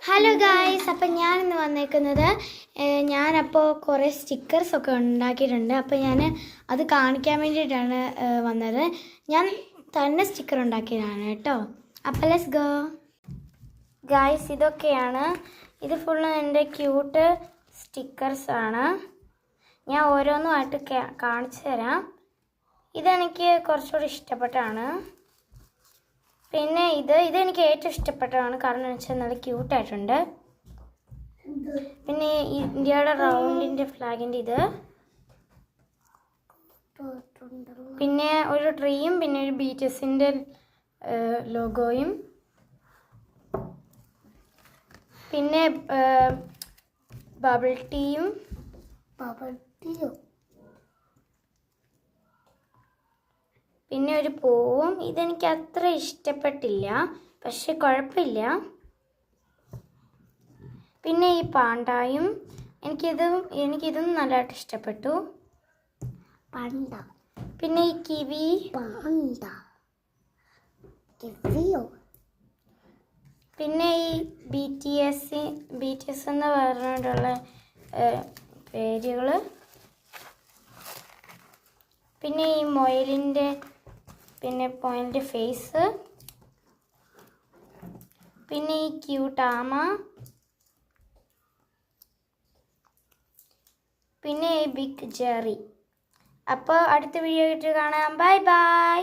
Hello guys, അപ്പം ഞാനിന്ന് വന്നേക്കുന്നത് ഞാനപ്പോൾ കുറേ സ്റ്റിക്കേഴ്സൊക്കെ ഉണ്ടാക്കിയിട്ടുണ്ട്. അപ്പോൾ ഞാൻ അത് കാണിക്കാൻ വേണ്ടിയിട്ടാണ് വന്നത്. ഞാൻ തന്നെ സ്റ്റിക്കർ ഉണ്ടാക്കിയതാണ് കേട്ടോ. അപ്പോൾ ലെറ്റ്സ് ഗോ ഗായ്സ്. ഇതൊക്കെയാണ്, ഇത് ഫുള്ള് എൻ്റെ ക്യൂട്ട് സ്റ്റിക്കേഴ്സാണ്. ഞാൻ ഓരോന്നുമായിട്ട് കാണിച്ചു തരാം. ഇതെനിക്ക് കുറച്ചുകൂടി ഇഷ്ടപ്പെട്ടാണ്. പിന്നെ ഇതെനിക്ക് ഏറ്റവും ഇഷ്ടപ്പെട്ടതാണ്, കാരണം എന്ന് വെച്ചാൽ നല്ല ക്യൂട്ടായിട്ടുണ്ട്. പിന്നെ ഇന്ത്യയുടെ റൗണ്ടിൻ്റെ ഫ്ലാഗിൻ്റെ ഇത്, പിന്നെ ഒരു ട്രീയും പിന്നെ ഒരു BTSൻ്റെ ലോഗോയും, പിന്നെ ബബിൾ ടീയും പിന്നെ ഒരു പൂവും. ഇതെനിക്ക് അത്ര ഇഷ്ടപ്പെട്ടില്ല, പക്ഷെ കുഴപ്പമില്ല. പിന്നെ ഈ പാണ്ടായും എനിക്കിതും നല്ലതായിട്ട് ഇഷ്ടപ്പെട്ടു. പിന്നെ ഈ കിവി, പിന്നെ ഈ BTS എന്ന് പറഞ്ഞിട്ടുള്ള പേരുകൾ, പിന്നെ ഈ മൊയലിൻ്റെ പോയിന്റ് ഫേസ്, പിന്നെ ഈ ക്യൂട്ട് ആമ, പിന്നെ ഈ ബിഗ് ജെറി. അപ്പോൾ അടുത്ത വീഡിയോ ആയിട്ട് കാണാം. Bye bye.